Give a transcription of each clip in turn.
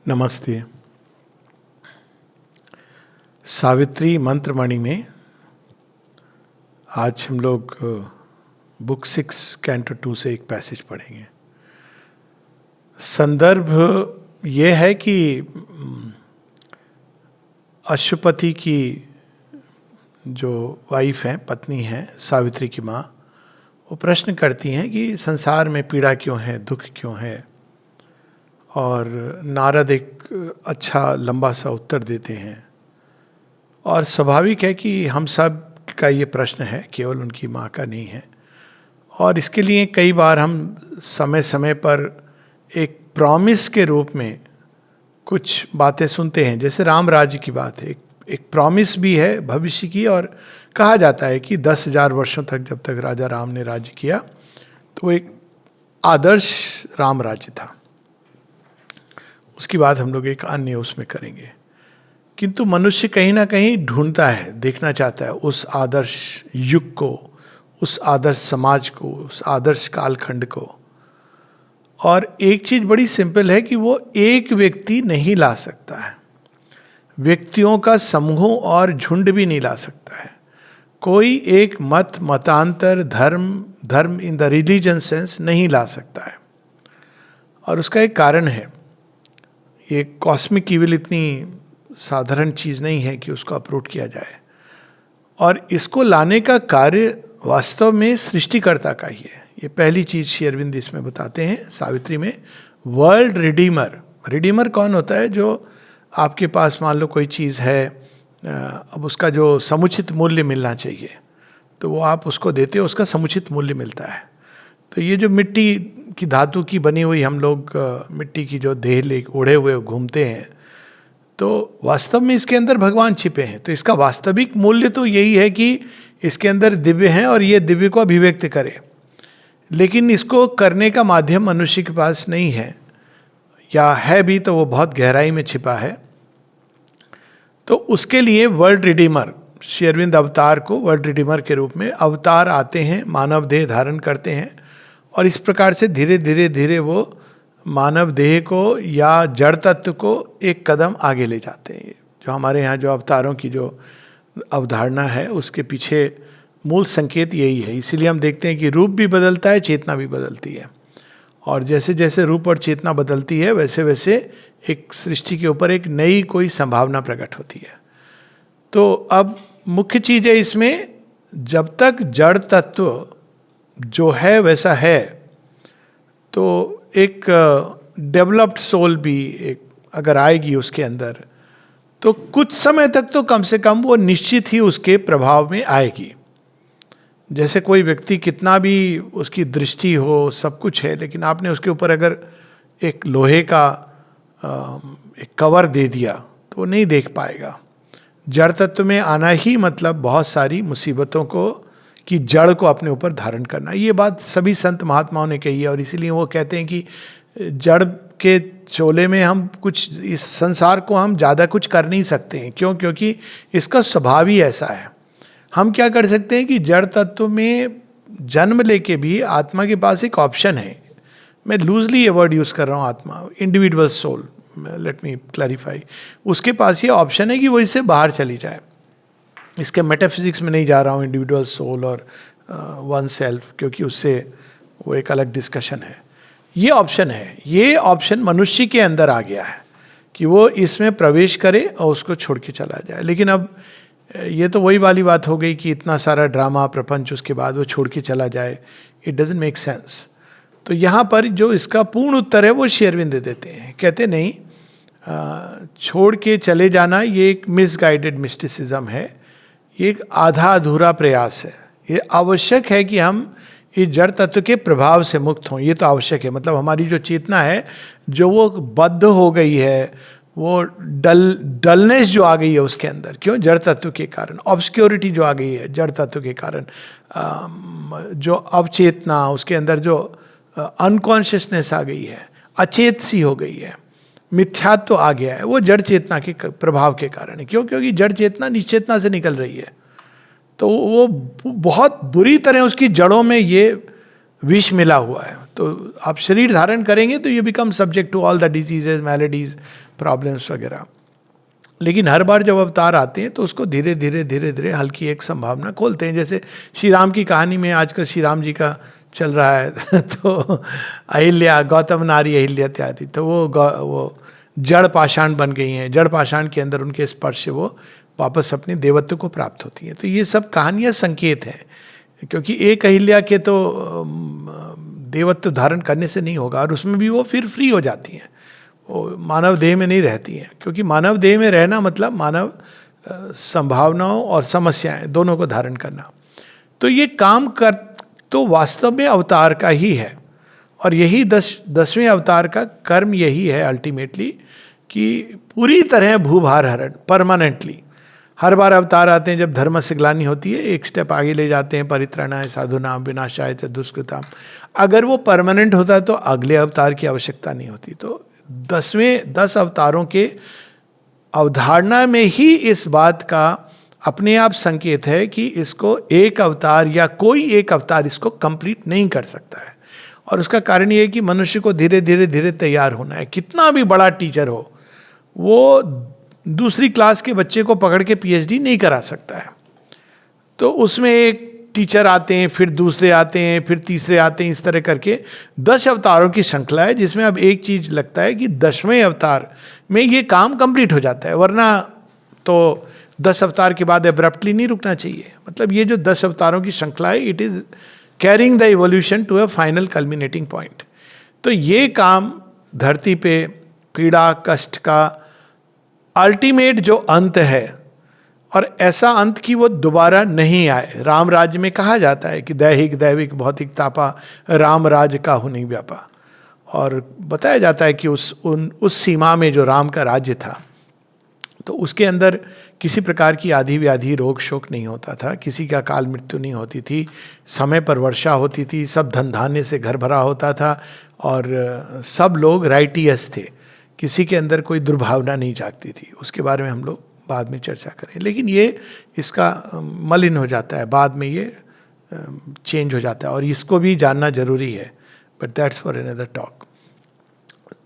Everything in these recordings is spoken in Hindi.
नमस्ते। सावित्री मंत्रमणि में आज हम लोग बुक 6 कैंटो 2 से एक पैसेज पढ़ेंगे। संदर्भ ये है कि अश्वपति की जो वाइफ हैं, पत्नी हैं, सावित्री की माँ, वो प्रश्न करती हैं कि संसार में पीड़ा क्यों है, दुख क्यों है। और नारद एक अच्छा लंबा सा उत्तर देते हैं। और स्वाभाविक है कि हम सब का ये प्रश्न है, केवल उनकी माँ का नहीं है। और इसके लिए कई बार हम समय समय पर एक प्रॉमिस के रूप में कुछ बातें सुनते हैं। जैसे राम राज्य की बात है, एक प्रॉमिस भी है भविष्य की। और कहा जाता है कि 10,000 वर्षों तक जब तक राजा राम ने राज्य किया तो एक आदर्श राम राज्य था। उसकी बात हम लोग एक अन्य उसमें करेंगे। किंतु मनुष्य कहीं ना कहीं ढूंढता है, देखना चाहता है उस आदर्श युग को, उस आदर्श समाज को, उस आदर्श कालखंड को। और एक चीज बड़ी सिंपल है कि वो एक व्यक्ति नहीं ला सकता है, व्यक्तियों का समूह और झुंड भी नहीं ला सकता है। कोई एक मत, मतांतर, धर्म इन द रिलीजन सेंस नहीं ला सकता है। और उसका एक कारण है। ये कॉस्मिक इविल इतनी साधारण चीज नहीं है कि उसको अप्रूव किया जाए। और इसको लाने का कार्य वास्तव में सृष्टिकर्ता का ही है। ये पहली चीज श्री अरविंद इसमें बताते हैं सावित्री में। World Redeemer. रिडीमर कौन होता है? जो आपके पास मान लो कोई चीज है, अब उसका जो समुचित मूल्य मिलना चाहिए तो वो आप उसको देते हो, उसका समुचित मूल्य मिलता है। तो ये जो मिट्टी की धातु की बनी हुई हम लोग मिट्टी की जो देह ले ओढ़े हुए घूमते हैं, तो वास्तव में इसके अंदर भगवान छिपे हैं। तो इसका वास्तविक मूल्य तो यही है कि इसके अंदर दिव्य हैं और ये दिव्य को अभिव्यक्त करे। लेकिन इसको करने का माध्यम मनुष्य के पास नहीं है, या है भी तो वो बहुत गहराई में छिपा है। तो उसके लिए वर्ल्ड रिडीमर, श्री अरविंद अवतार को वर्ल्ड रिडीमर के रूप में अवतार आते हैं, मानव देह धारण करते हैं। और इस प्रकार से धीरे धीरे धीरे वो मानव देह को या जड़ तत्व को एक कदम आगे ले जाते हैं। जो हमारे यहाँ जो अवतारों की जो अवधारणा है, उसके पीछे मूल संकेत यही है। इसीलिए हम देखते हैं कि रूप भी बदलता है, चेतना भी बदलती है। और जैसे जैसे रूप और चेतना बदलती है, वैसे वैसे एक सृष्टि के ऊपर एक नई कोई संभावना प्रकट होती है। तो अब मुख्य चीज है इसमें, जब तक जड़ तत्व जो है वैसा है, तो एक डेवलप्ड सोल भी एक अगर आएगी उसके अंदर, तो कुछ समय तक तो कम से कम वो निश्चित ही उसके प्रभाव में आएगी। जैसे कोई व्यक्ति कितना भी उसकी दृष्टि हो, सब कुछ है, लेकिन आपने उसके ऊपर अगर एक लोहे का एक कवर दे दिया तो वो नहीं देख पाएगा। जड़ तत्व में आना ही मतलब बहुत सारी मुसीबतों को की जड़ को अपने ऊपर धारण करना। ये बात सभी संत महात्माओं ने कही है। और इसीलिए वो कहते हैं कि जड़ के चोले में हम कुछ, इस संसार को हम ज़्यादा कुछ कर नहीं सकते हैं। क्यों? क्योंकि इसका स्वभाव ही ऐसा है। हम क्या कर सकते हैं कि जड़ तत्व में जन्म लेके भी आत्मा के पास एक ऑप्शन है। मैं लूजली ये वर्ड यूज़ कर रहा हूँ, आत्मा, individual soul, let me clarify. उसके पास ये ऑप्शन है कि वो इससे बाहर चली जाए। इसके मेटाफिजिक्स में नहीं जा रहा हूँ, इंडिविजुअल सोल और वन सेल्फ, क्योंकि उससे वो एक अलग डिस्कशन है। ये ऑप्शन है, ये ऑप्शन मनुष्य के अंदर आ गया है कि वो इसमें प्रवेश करे और उसको छोड़ के चला जाए। लेकिन अब ये तो वही वाली बात हो गई कि इतना सारा ड्रामा प्रपंच, उसके बाद वो छोड़ के चला जाए। It doesn't make sense. तो यहाँ पर जो इसका पूर्ण उत्तर है वो श्री अरविंद देते हैं। कहते नहीं, छोड़ के चले जाना ये एक मिसगाइडेड मिस्टिसिज्म है, ये एक आधा अधूरा प्रयास है। ये आवश्यक है कि हम इस जड़ तत्व के प्रभाव से मुक्त हों। ये तो आवश्यक है। मतलब हमारी जो चेतना है, जो वो बद्ध हो गई है, वो डलनेस जो आ गई है उसके अंदर, क्यों? जड़ तत्व के कारण। ऑब्सक्योरिटी जो आ गई है जड़ तत्व के कारण, जो अवचेतना, उसके अंदर जो अनकॉन्शियसनेस आ गई है, अचेत सी हो गई है, मिथ्यात्व आ गया है, वो जड़ चेतना के प्रभाव के कारण है। क्यों? क्योंकि जड़ चेतना निश्चेतना से निकल रही है। तो वो बहुत बुरी तरह उसकी जड़ों में ये विष मिला हुआ है। तो आप शरीर धारण करेंगे तो you become subject to all the diseases, maladies, problems वगैरह। लेकिन हर बार जब अवतार आते हैं तो उसको धीरे धीरे धीरे धीरे हल्की एक संभावना खोलते हैं। जैसे श्री राम की कहानी में आजकल श्री राम जी का चल रहा है तो अहिल्या, गौतम नारी अहिल्या त्यारी, तो वो जड़ पाषाण बन गई हैं। जड़ पाषाण के अंदर उनके स्पर्श से वो वापस अपने देवत्व को प्राप्त होती हैं। तो ये सब कहानियाँ संकेत हैं, क्योंकि एक अहिल्या के तो देवत्व धारण करने से नहीं होगा, और उसमें भी वो फिर फ्री हो जाती हैं, वो मानव देह में नहीं रहती हैं। क्योंकि मानव देह में रहना मतलब मानव संभावनाओं और समस्याएं दोनों को धारण करना। तो ये काम कर तो वास्तव में अवतार का ही है, और यही 10वें अवतार का कर्म यही है अल्टीमेटली, कि पूरी तरह भूभार हरण परमानेंटली। हर बार अवतार आते हैं, जब धर्म से ग्लानि होती है एक स्टेप आगे ले जाते हैं, परित्राणाय साधुनाम विनाशाय च दुष्कृताम। अगर वो परमानेंट होता तो अगले अवतार की आवश्यकता नहीं होती। तो 10 अवतारों के अवधारणा में ही इस बात का अपने आप संकेत है कि इसको एक अवतार या कोई एक अवतार इसको कंप्लीट नहीं कर सकता है। और उसका कारण ये है कि मनुष्य को धीरे धीरे धीरे तैयार होना है। कितना भी बड़ा टीचर हो, वो दूसरी क्लास के बच्चे को पकड़ के पीएचडी नहीं करा सकता है। तो उसमें एक टीचर आते हैं, फिर दूसरे आते हैं, फिर तीसरे आते हैं, इस तरह करके 10 अवतारों की श्रृंखला है, जिसमें अब एक चीज लगता है कि 10वें अवतार में ये काम कंप्लीट हो जाता है। वरना तो 10 अवतार के बाद एब्रप्टली नहीं रुकना चाहिए। मतलब ये जो 10 अवतारों की श्रृंखला है, it is carrying the evolution to a final culminating point. तो ये काम धरती पे पीड़ा कष्ट का अल्टीमेट जो अंत है, और ऐसा अंत कि वो दोबारा नहीं आए। राम राज्य में कहा जाता है कि दैहिक दैविक भौतिक तापा राम राज का हु नहीं व्यापा, और बताया जाता है कि उस सीमा में जो राम का राज्य था, तो उसके अंदर किसी प्रकार की आधी व्याधि रोग शोक नहीं होता था, किसी का काल मृत्यु नहीं होती थी, समय पर वर्षा होती थी, सब धन धान्य से घर भरा होता था, और सब लोग राइटियस थे, किसी के अंदर कोई दुर्भावना नहीं जागती थी। उसके बारे में हम लोग बाद में चर्चा करें। लेकिन ये इसका मलिन हो जाता है, बाद में ये चेंज हो जाता है, और इसको भी जानना जरूरी है, but that's for another talk.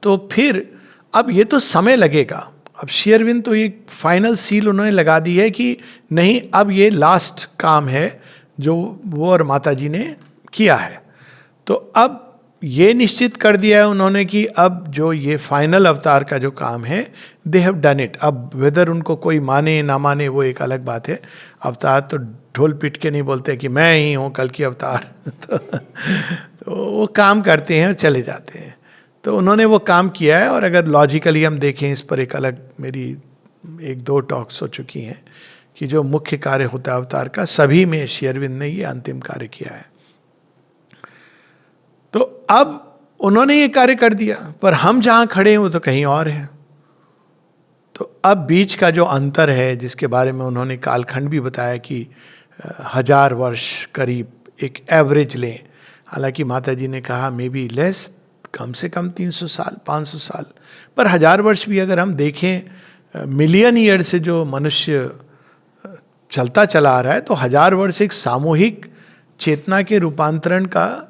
तो फिर अब ये तो समय लगेगा। अब श्री अरविंद तो एक फाइनल सील उन्होंने लगा दी है कि नहीं, अब ये लास्ट काम है जो वो और माता जी ने किया है। तो अब ये निश्चित कर दिया है उन्होंने कि अब जो ये फाइनल अवतार का जो काम है, दे हैव डन इट। अब वेदर उनको कोई माने ना माने वो एक अलग बात है। अवतार तो ढोल पीट के नहीं बोलते कि मैं ही हूँ कल की अवतार तो वो काम करते हैं और चले जाते हैं। तो उन्होंने वो काम किया है, और अगर लॉजिकली हम देखें इस पर, एक अलग मेरी 1-2 टॉक्स हो चुकी हैं कि जो मुख्य कार्य होता है अवतार का, सभी में श्री अरविंद ने ये अंतिम कार्य किया है। तो अब उन्होंने ये कार्य कर दिया, पर हम जहां खड़े हैं वो तो कहीं और है। तो अब बीच का जो अंतर है, जिसके बारे में उन्होंने कालखंड भी बताया कि 1000 वर्ष करीब एक एवरेज लें। हालांकि माता जी ने कहा मे बी लेस, कम से कम 300 साल 500 साल, पर 1000 वर्ष भी अगर हम देखें मिलियन ईयर से जो मनुष्य चलता चला आ रहा है, तो 1000 वर्ष एक सामूहिक चेतना के रूपांतरण का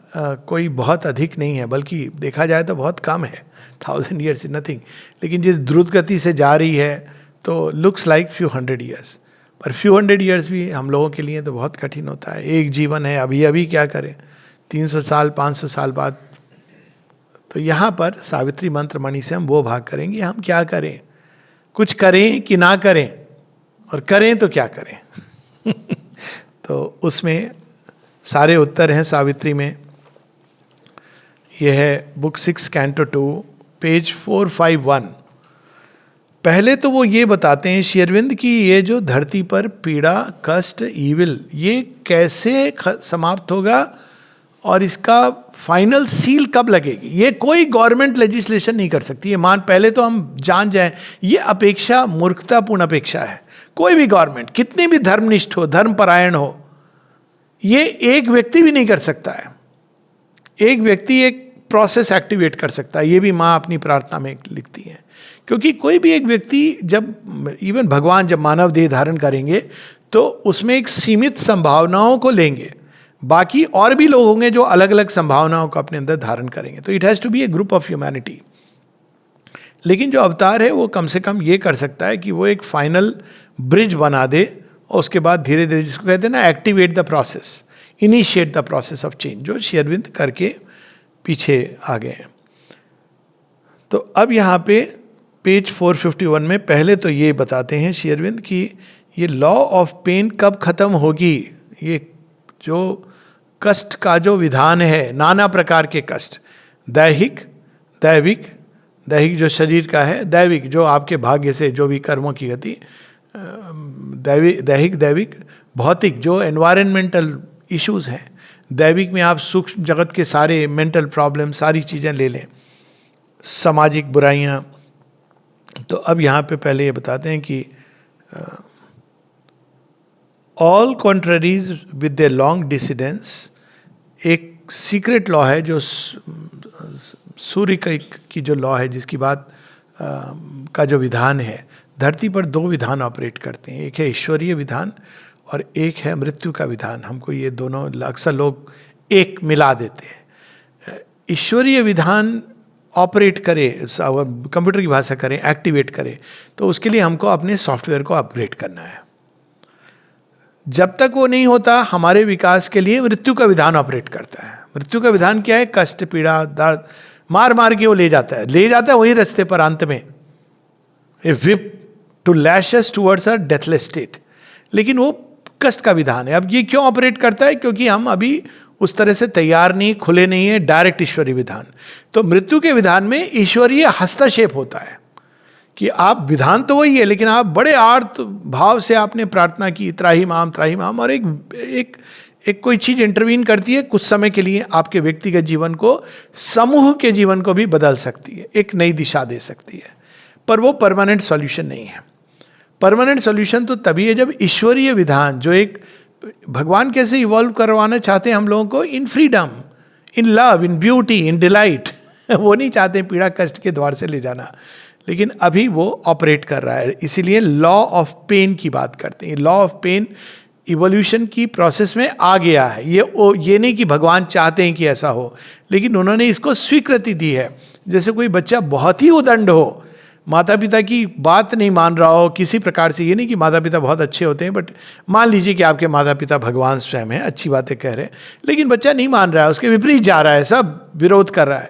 कोई बहुत अधिक नहीं है, बल्कि देखा जाए तो बहुत कम है। 1000 ईयर्स इज नथिंग। लेकिन जिस द्रुत गति से जा रही है तो लुक्स लाइक फ्यू 100 ईयर्स, पर फ्यू 100 ईयर्स भी हम लोगों के लिए तो बहुत कठिन होता है। एक जीवन है, अभी अभी क्या करें, 300 साल 500 साल बाद। तो यहाँ पर सावित्री मंत्र मणि से हम वो भाग करेंगे, हम क्या करें, कुछ करें कि ना करें, और करें तो क्या करें तो उसमें सारे उत्तर हैं सावित्री में। यह है बुक 6 कैंटो 2 पेज 451। पहले तो वो ये बताते हैं श्री अरविंद की ये जो धरती पर पीड़ा कष्ट ईविल, ये कैसे समाप्त होगा और इसका फाइनल सील कब लगेगी, ये कोई गवर्नमेंट लेजिस्लेशन नहीं कर सकती। ये पहले तो हम जान जाएं, ये अपेक्षा मूर्खतापूर्ण अपेक्षा है। कोई भी गवर्नमेंट कितनी भी धर्मनिष्ठ हो, धर्मपरायण हो, ये एक व्यक्ति भी नहीं कर सकता है। एक व्यक्ति एक प्रोसेस एक्टिवेट कर सकता है, ये भी माँ अपनी प्रार्थना में लिखती है। क्योंकि कोई भी एक व्यक्ति जब, इवन भगवान जब मानव देह धारण करेंगे तो उसमें एक सीमित संभावनाओं को लेंगे, बाकी और भी लोग होंगे जो अलग अलग संभावनाओं को अपने अंदर धारण करेंगे। तो it has to be a group of humanity. लेकिन जो अवतार है वो कम से कम ये कर सकता है कि वो एक फाइनल ब्रिज बना दे, और उसके बाद धीरे धीरे, जिसको कहते हैं ना, activate the process, initiate the process of change, जो श्री अरविंद करके पीछे आ गए हैं। तो अब यहाँ पे पेज 451 में पहले तो ये बताते हैं श्री अरविंद कि ये लॉ ऑफ पेन कब खत्म होगी। ये जो कष्ट का जो विधान है, नाना प्रकार के कष्ट, दैहिक, दैविक, दैहिक जो शरीर का है, दैविक जो आपके भाग्य से जो भी कर्मों की गति, दैहिक, दैविक, भौतिक जो एनवायरमेंटल इश्यूज हैं, दैविक में आप सूक्ष्म जगत के सारे मेंटल प्रॉब्लम, सारी चीज़ें ले लें, सामाजिक बुराइयां। तो अब यहाँ पे पहले ये बताते हैं कि all contraries with the long dissidence, एक सीक्रेट लॉ है जो सूर्य की जो लॉ है, जिसकी बात का जो विधान है, धरती पर दो विधान ऑपरेट करते हैं, एक है ईश्वरीय विधान और एक है मृत्यु का विधान। हमको ये दोनों अक्सर लोग एक मिला देते हैं। ईश्वरीय विधान ऑपरेट करे, कंप्यूटर की भाषा करें, एक्टिवेट करे, तो उसके लिए हमको अपने सॉफ्टवेयर को अपग्रेड करना है। जब तक वो नहीं होता, हमारे विकास के लिए मृत्यु का विधान ऑपरेट करता है। मृत्यु का विधान क्या है? कष्ट, पीड़ा, दर्द, मार मार के वो ले जाता है वही रास्ते पर अंत में, a whip to lash us towards a deathless state. लेकिन वो कष्ट का विधान है। अब ये क्यों ऑपरेट करता है? क्योंकि हम अभी उस तरह से तैयार नहीं, खुले नहीं है, डायरेक्ट ईश्वरीय विधान। तो मृत्यु के विधान में ईश्वरीय हस्तक्षेप होता है कि आप, विधान तो वही है, लेकिन आप बड़े आर्त भाव से आपने प्रार्थना की, त्राही माम, और एक कोई चीज इंटरवीन करती है कुछ समय के लिए, आपके व्यक्तिगत जीवन को, समूह के जीवन को भी बदल सकती है, एक नई दिशा दे सकती है, पर वो परमानेंट सॉल्यूशन नहीं है। परमानेंट सॉल्यूशन तो तभी है जब ईश्वरीय विधान, जो एक भगवान कैसे इवॉल्व करवाना चाहते हैं हम लोगों को, इन freedom, in love, in beauty, in delight, वो नहीं चाहते पीड़ा कष्ट के द्वार से ले जाना, लेकिन अभी वो ऑपरेट कर रहा है। इसीलिए लॉ ऑफ पेन की बात करते हैं। लॉ ऑफ पेन इवोल्यूशन की प्रोसेस में आ गया है। ये नहीं कि भगवान चाहते हैं कि ऐसा हो, लेकिन उन्होंने इसको स्वीकृति दी है। जैसे कोई बच्चा बहुत ही उदंड हो, माता पिता की बात नहीं मान रहा हो किसी प्रकार से, ये नहीं कि माता पिता बहुत अच्छे होते हैं, बट मान लीजिए कि आपके माता पिता भगवान स्वयं हैं, अच्छी बातें कह रहे हैं, लेकिन बच्चा नहीं मान रहा है, उसके विपरीत जा रहा है, सब विरोध कर रहा है,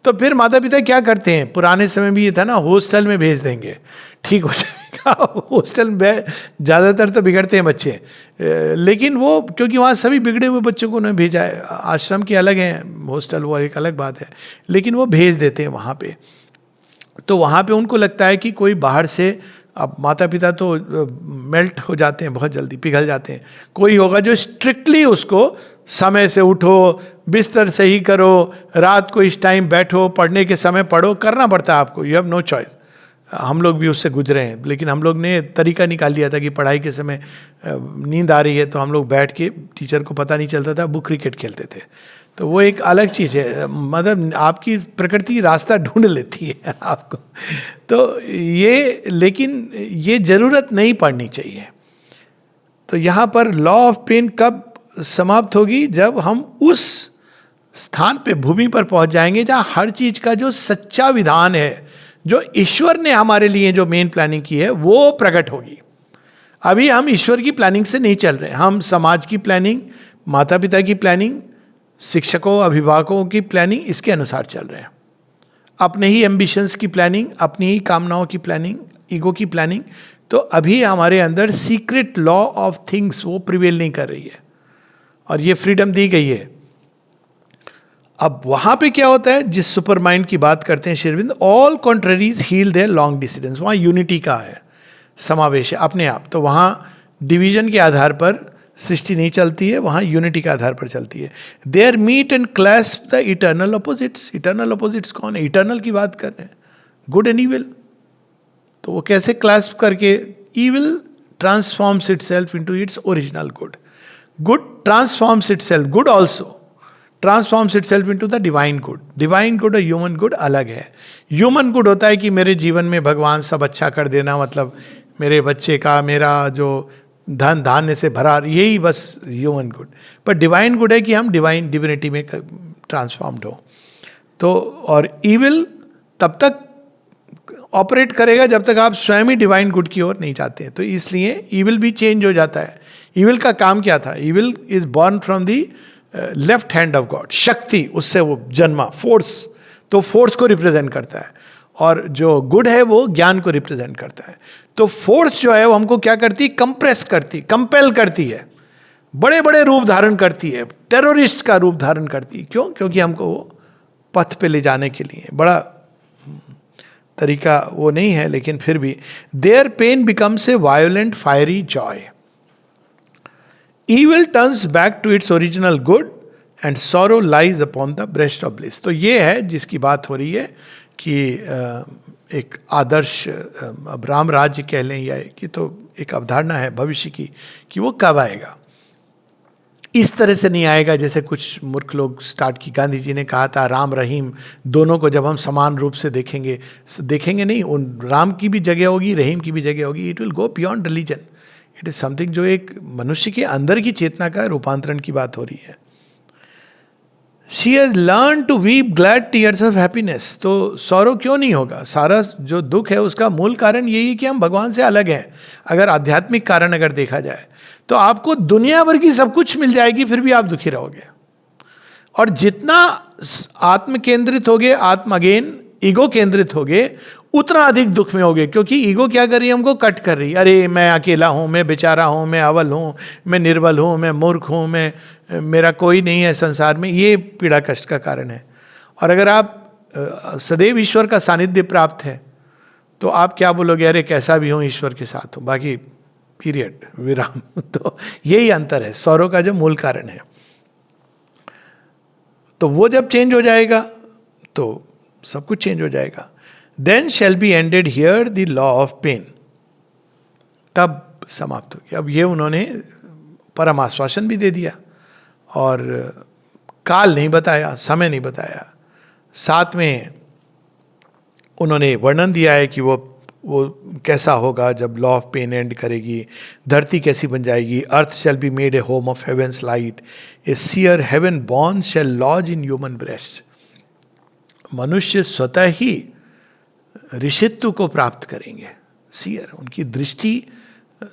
तो फिर माता पिता क्या करते हैं? पुराने समय में ये था ना, हॉस्टल में भेज देंगे, ठीक हो जाएगा। हॉस्टल में ज़्यादातर तो बिगड़ते हैं बच्चे, लेकिन वो क्योंकि वहाँ सभी बिगड़े हुए बच्चों को उन्होंने भेजा है। आश्रम के अलग हैं, हॉस्टल वो एक अलग बात है, लेकिन वो भेज देते हैं वहाँ पे। तो वहाँ पे उनको लगता है कि कोई बाहर से, अब माता पिता तो मेल्ट हो जाते हैं, बहुत जल्दी पिघल जाते हैं, कोई होगा जो स्ट्रिक्टली उसको समय से उठो, बिस्तर सही करो, रात को इस टाइम बैठो, पढ़ने के समय पढ़ो, करना पड़ता है आपको, यू हैव नो चॉइस। हम लोग भी उससे गुजरे हैं, लेकिन हम लोग ने तरीका निकाल लिया था कि पढ़ाई के समय नींद आ रही है तो हम लोग बैठ के, टीचर को पता नहीं चलता था, वो क्रिकेट खेलते थे। तो वो एक अलग चीज़ है, मतलब आपकी प्रकृति रास्ता ढूंढ लेती है आपको। तो ये, लेकिन ये ज़रूरत नहीं पड़नी चाहिए। तो यहाँ पर लॉ ऑफ पेन कब समाप्त होगी? जब हम उस स्थान पे, भूमि पर पहुंच जाएंगे जहाँ हर चीज़ का जो सच्चा विधान है, जो ईश्वर ने हमारे लिए जो मेन प्लानिंग की है, वो प्रकट होगी। अभी हम ईश्वर की प्लानिंग से नहीं चल रहे, हम समाज की प्लानिंग, माता पिता की प्लानिंग, शिक्षकों, अभिभावकों की प्लानिंग, इसके अनुसार चल रहे हैं। अपने ही एम्बिशंस की प्लानिंग, अपनी ही कामनाओं की प्लानिंग, ईगो की प्लानिंग। तो अभी हमारे अंदर सीक्रेट लॉ ऑफ थिंग्स वो प्रिवेल नहीं कर रही है, और ये फ्रीडम दी गई है। अब वहां पे क्या होता है, जिस सुपर माइंड की बात करते हैं Shri Aurobindo, all contraries heal their long dissidence, वहां यूनिटी का है, समावेश है अपने आप। तो वहां डिवीजन के आधार पर सृष्टि नहीं चलती है, वहां यूनिटी के आधार पर चलती है। There meet and clasp the eternal opposites. Eternal opposites कौन है? इटर्नल की बात कर रहे हैं, गुड एंड ईविल। तो वो कैसे क्लैस्प करके? Evil transforms itself into its original good, good transforms itself, good also transforms itself into the divine good. Divine good और ह्यूमन गुड अलग है। ह्यूमन गुड होता है कि मेरे जीवन में भगवान सब अच्छा कर देना, मतलब मेरे बच्चे का, मेरा जो धन धान्य से भरा, यही बस ह्यूमन गुड। पर डिवाइन गुड है कि हम डिवाइन डिविनिटी में ट्रांसफॉर्म्ड हो। तो और ईविल तब तक ऑपरेट करेगा जब तक आप स्वयं ही डिवाइन गुड की ओर नहीं जाते हैं। तो इसलिए ईविल भी चेंज हो जाता है। ईविल का काम क्या था? Evil is born from the left hand of God, शक्ति, उससे वो जन्मा, फोर्स, तो फोर्स को रिप्रेजेंट करता है, और जो गुड है वो ज्ञान को रिप्रेजेंट करता है। तो फोर्स जो है वो हमको क्या करती है? कंप्रेस करती, कंपेल करती है, बड़े बड़े रूप धारण करती है, टेररिस्ट का रूप धारण करती है। क्यों? क्योंकि हमको वो पथ पे ले जाने के लिए। बड़ा तरीका वो नहीं है, लेकिन फिर भी their pain becomes a violent fiery joy, evil turns back to its original good and sorrow lies upon the breast of bliss. तो ये है जिसकी बात हो रही है कि एक आदर्श, अब राम राज्य कह लें या कि, तो एक अवधारणा है भविष्य की कि वो कब आएगा। इस तरह से नहीं आएगा जैसे कुछ मूर्ख लोग स्टार्ट की। गांधी जी ने कहा था राम रहीम दोनों को जब हम समान रूप से देखेंगे, देखेंगे नहीं, उन राम की भी जगह होगी, रहीम की भी जगह होगी। It will go beyond religion, it is something जो एक मनुष्य के अंदर की चेतना का रूपांतरण की बात हो रही है। She has learn to weep glad tears of happiness. तो सौरव क्यों नहीं होगा? सारा जो दुख है उसका मूल कारण यही है कि हम भगवान से अलग हैं। अगर आध्यात्मिक कारण अगर देखा जाए तो आपको दुनिया भर की सब कुछ मिल जाएगी, फिर भी आप दुखी रहोगे। और जितना आत्म केंद्रित होगे, आत्म अगेन ईगो केंद्रित होगे, उतना अधिक दुख में होगे। क्योंकि ईगो क्या कर रही है? हमको कट कर रही है। अरे मैं अकेला हूँ, मैं बेचारा हूँ, मैं अवल हूँ, मैं निर्बल हूँ, मैं मूर्ख हूँ, मेरा कोई नहीं है संसार में। ये पीड़ा कष्ट का कारण है। और अगर आप सदैव ईश्वर का सानिध्य प्राप्त है तो आप क्या बोलोगे? अरे कैसा भी हूँ, ईश्वर के साथ हूँ, बाकी पीरियड, विराम। तो यही अंतर है सौरों का जो मूल कारण है। तो वो जब चेंज हो जाएगा तो सब कुछ चेंज हो जाएगा। Then shall be ended here the law of pain, तब समाप्त हो गया। अब ये उन्होंने परम आश्वासन भी दे दिया और काल नहीं बताया, समय नहीं बताया। साथ में उन्होंने वर्णन दिया है कि वो कैसा होगा जब लॉ ऑफ पेन एंड करेगी, धरती कैसी बन जाएगी। Earth shall be made a home of heaven's light, a seer heaven born shall lodge in human breast. मनुष्य स्वतः ही ऋषित्व को प्राप्त करेंगे। सीयर, उनकी दृष्टि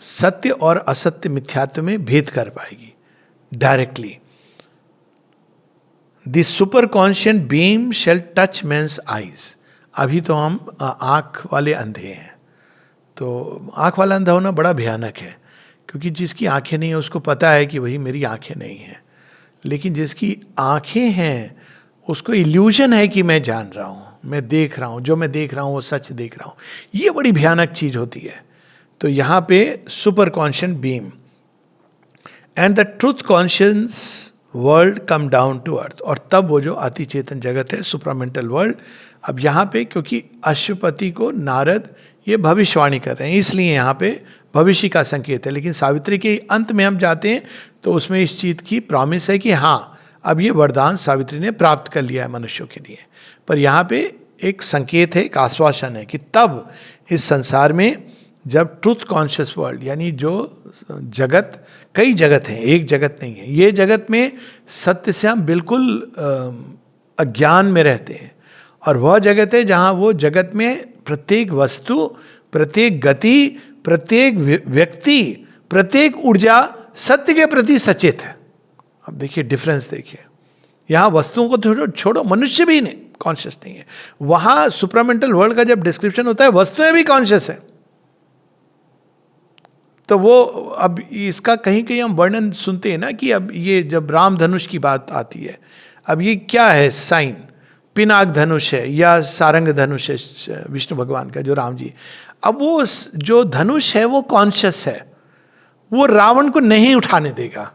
सत्य और असत्य मिथ्यात्व में भेद कर पाएगी directly. The super conscient beam shall touch men's eyes. अभी तो हम आँख वाले अंधे हैं, तो आँख वाला अंधा होना बड़ा भयानक है, क्योंकि जिसकी आंखें नहीं है उसको पता है कि वही मेरी आंखें नहीं हैं। लेकिन जिसकी आंखें हैं उसको इल्यूजन है कि मैं जान रहा हूँ, मैं देख रहा हूँ, जो मैं देख रहा हूँ वो सच देख रहा हूँ। ये बड़ी भयानक चीज होती है। तो यहाँ पे super conscient beam and the truth conscious world come down to earth. और तब वो जो अति चेतन जगत है, सुपरामेंटल वर्ल्ड। अब यहाँ पे क्योंकि अश्वपति को नारद ये भविष्यवाणी कर रहे हैं, इसलिए यहाँ पे भविष्य का संकेत है। लेकिन सावित्री के अंत में हम जाते हैं तो उसमें इस चीज की प्रॉमिस है कि हाँ, अब ये वरदान सावित्री ने प्राप्त कर लिया है मनुष्यों के लिए। पर यहाँ पे एक संकेत है, एक आश्वासन है कि तब इस संसार में जब ट्रूथ कॉन्शियस वर्ल्ड, यानी जो जगत, कई जगत हैं, एक जगत नहीं है, ये जगत में सत्य से हम बिल्कुल अज्ञान में रहते हैं। और वह जगत है जहाँ वो जगत में प्रत्येक वस्तु, प्रत्येक गति, प्रत्येक व्यक्ति, प्रत्येक ऊर्जा सत्य के प्रति सचेत है। अब देखिए डिफरेंस, देखिए यहाँ वस्तुओं को छोड़ो, मनुष्य भी नहीं कॉन्शियस नहीं है। वहाँ सुपरामेंटल वर्ल्ड का जब डिस्क्रिप्शन होता है वस्तुएं भी कॉन्शियस है। तो वो अब इसका कहीं कहीं हम वर्णन सुनते हैं ना कि अब ये जब राम धनुष की बात आती है, अब ये क्या है साइन, पिनाक धनुष है या सारंग धनुष है विष्णु भगवान का जो राम जी। अब वो जो धनुष है वो कॉन्शियस है, वो रावण को नहीं उठाने देगा।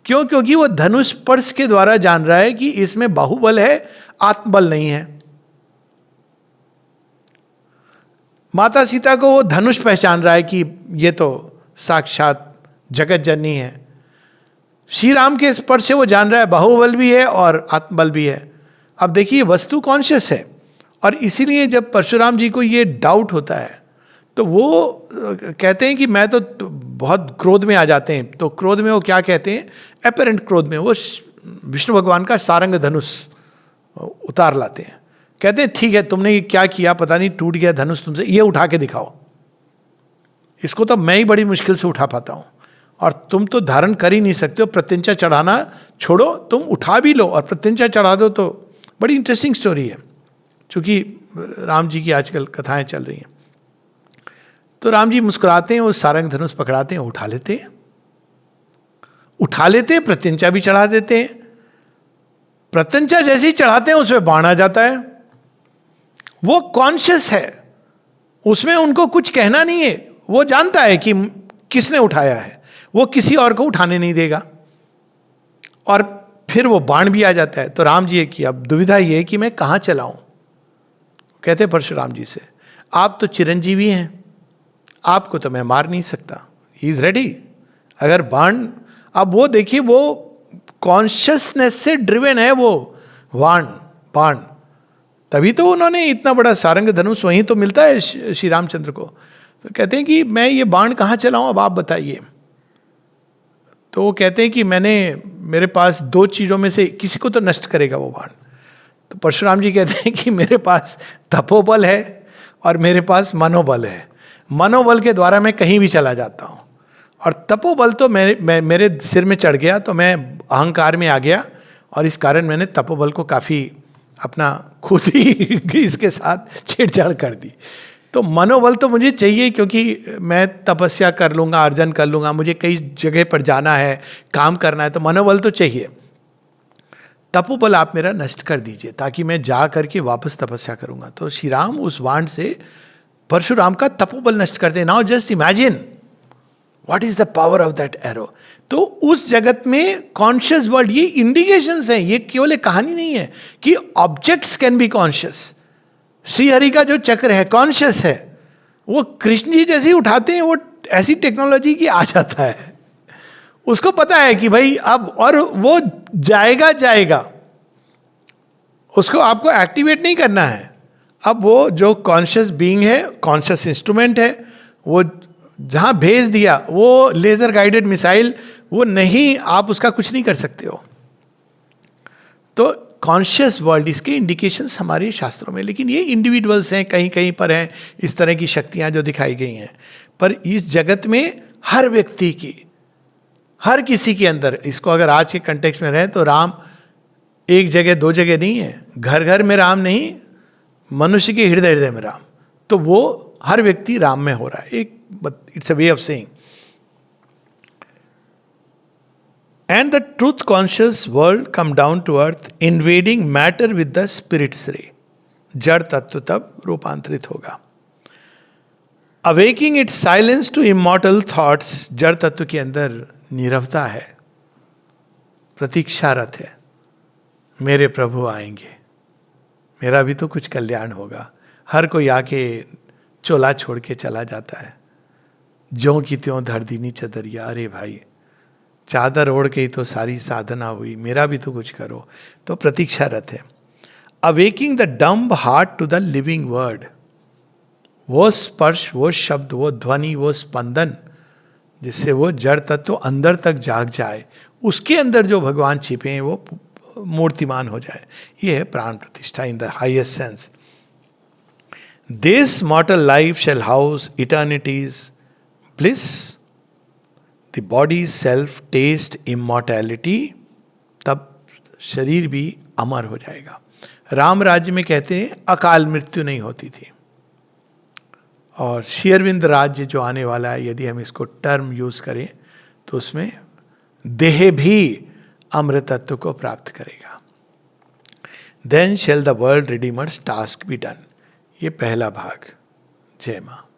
क्यों? क्योंकि वो धनुष स्पर्श के द्वारा जान रहा है कि इसमें बाहुबल है, आत्मबल नहीं है। माता सीता को वो धनुष पहचान रहा है कि ये तो साक्षात जगत जननी है। श्री राम के स्पर्श से वो जान रहा है बाहुबल भी है और आत्मबल भी है। अब देखिए वस्तु कॉन्शियस है, और इसीलिए जब परशुराम जी को ये डाउट होता है तो वो कहते हैं कि मैं तो बहुत क्रोध में आ जाते हैं। तो क्रोध में वो क्या कहते हैं, एपेरेंट क्रोध में वो विष्णु भगवान का सारंग धनुष उतार लाते हैं कहते हैं ठीक है, तुमने ये क्या किया पता नहीं, टूट गया धनुष तुमसे, ये उठा के दिखाओ, इसको तो मैं ही बड़ी मुश्किल से उठा पाता हूं, और तुम तो धारण कर ही नहीं सकते हो, प्रत्यंचा चढ़ाना छोड़ो, तुम उठा भी लो और प्रत्यंचा चढ़ा दो। तो बड़ी इंटरेस्टिंग स्टोरी है, क्योंकि राम जी की आजकल कथाएं चल रही हैं। तो राम जी मुस्कुराते हैं, वो सारंग धनुष पकड़ाते हैं, उठा लेते हैं, प्रत्यंचा भी चढ़ा देते हैं। प्रत्यंचा जैसे ही चढ़ाते हैं उसमें बाण आ जाता है। वो कॉन्शियस है, उसमें उनको कुछ कहना नहीं है, वो जानता है कि किसने उठाया है, वो किसी और को उठाने नहीं देगा, और फिर वो बाण भी आ जाता है। तो राम जी की अब दुविधा ये है कि मैं कहाँ चलाऊं। कहते परशुराम जी से, आप तो चिरंजीवी हैं, आपको तो मैं मार नहीं सकता, ही इज रेडी। अगर बाण, अब वो देखिए, वो कॉन्शियसनेस से ड्रिवन है वो बाण, तभी तो उन्होंने इतना बड़ा सारंग धनुष वहीं तो मिलता है श्री रामचंद्र को। तो कहते हैं कि मैं ये बाण कहाँ चलाऊं, अब आप बताइए। तो वो कहते हैं कि मेरे पास दो चीज़ों में से किसी को तो नष्ट करेगा वो बाण। तो परशुराम जी कहते हैं कि मेरे पास तपोबल है और मेरे पास मनोबल है, मनोबल के द्वारा मैं कहीं भी चला जाता हूँ, और तपोबल तो मेरे सिर में चढ़ गया, तो मैं अहंकार में आ गया, और इस कारण मैंने तपोबल को काफ़ी अपना खुद ही इसके साथ छेड़छाड़ कर दी। तो मनोबल तो मुझे चाहिए, क्योंकि मैं तपस्या कर लूँगा, अर्जन कर लूँगा, मुझे कई जगह पर जाना है, काम करना है, तो मनोबल तो चाहिए। तपोबल आप मेरा नष्ट कर दीजिए ताकि मैं जा करके वापस तपस्या करूँगा। तो श्री राम उस बाण से परशुराम का तपोबल नष्ट करते हैं। Now just imagine what is the power of that arrow. तो उस जगत में कॉन्शियस वर्ल्ड, ये इंडिकेशंस हैं, ये केवल एक कहानी नहीं है कि objects can be conscious. Shri Hari का जो चक्र है कॉन्शियस है, वो कृष्ण जी जैसे ही उठाते हैं वो ऐसी टेक्नोलॉजी की आ जाता है, उसको पता है कि भाई अब, और वो जाएगा, उसको आपको एक्टिवेट नहीं करना है। अब वो जो कॉन्शियस बीइंग है, कॉन्शियस इंस्ट्रूमेंट है, वो जहां भेज दिया, वो लेजर गाइडेड मिसाइल, वो नहीं, आप उसका कुछ नहीं कर सकते हो। तो कॉन्शियस वर्ल्ड, इसके इंडिकेशंस हमारे शास्त्रों में, लेकिन ये इंडिविजुअल्स हैं, कहीं कहीं पर हैं इस तरह की शक्तियां जो दिखाई गई हैं, पर इस जगत में हर व्यक्ति की, हर किसी के अंदर, इसको अगर आज के कंटेक्स्ट में रहे तो राम एक जगह दो जगह नहीं है, घर घर में राम नहीं, मनुष्य के हृदय हृदय में राम। तो वो हर व्यक्ति राम में हो रहा है, एक it's a way of saying. And the truth conscious world come down to earth, invading matter with the spirit's ray. जड़ तत्व तब रूपांतरित होगा। Awaking its silence to immortal thoughts, जड़ तत्व के अंदर नीरवता है, प्रतीक्षारत है, मेरे प्रभु आएंगे, मेरा भी तो कुछ कल्याण होगा। हर कोई आके चोला छोड़ के चला जाता है, ज्यों की त्यों धर दीनी चदरिया, अरे भाई चादर ओढ़ के ही तो सारी साधना हुई, मेरा भी तो कुछ करो। तो प्रतीक्षारत है। Awaking the dumb heart to the living word, वो स्पर्श, वो शब्द, वो ध्वनि, वो स्पंदन, जिससे वो जड़ तत्व अंदर तक जाग जाए, उसके अंदर जो भगवान छिपे हैं वो मूर्तिमान हो जाए। ये है प्राण प्रतिष्ठा in the highest sense. This mortal life shall house eternity's bliss, the body self taste immortality, तब शरीर भी अमर हो जाएगा। राम राज्य में कहते हैं अकाल मृत्यु नहीं होती थी, और श्री अरविंद राज्य जो आने वाला है, यदि हम इसको टर्म यूज करें तो उसमें देह भी अमृतत्व को प्राप्त करेगा। Then shall the world redeemer's task be done. ये पहला भाग। जय मां।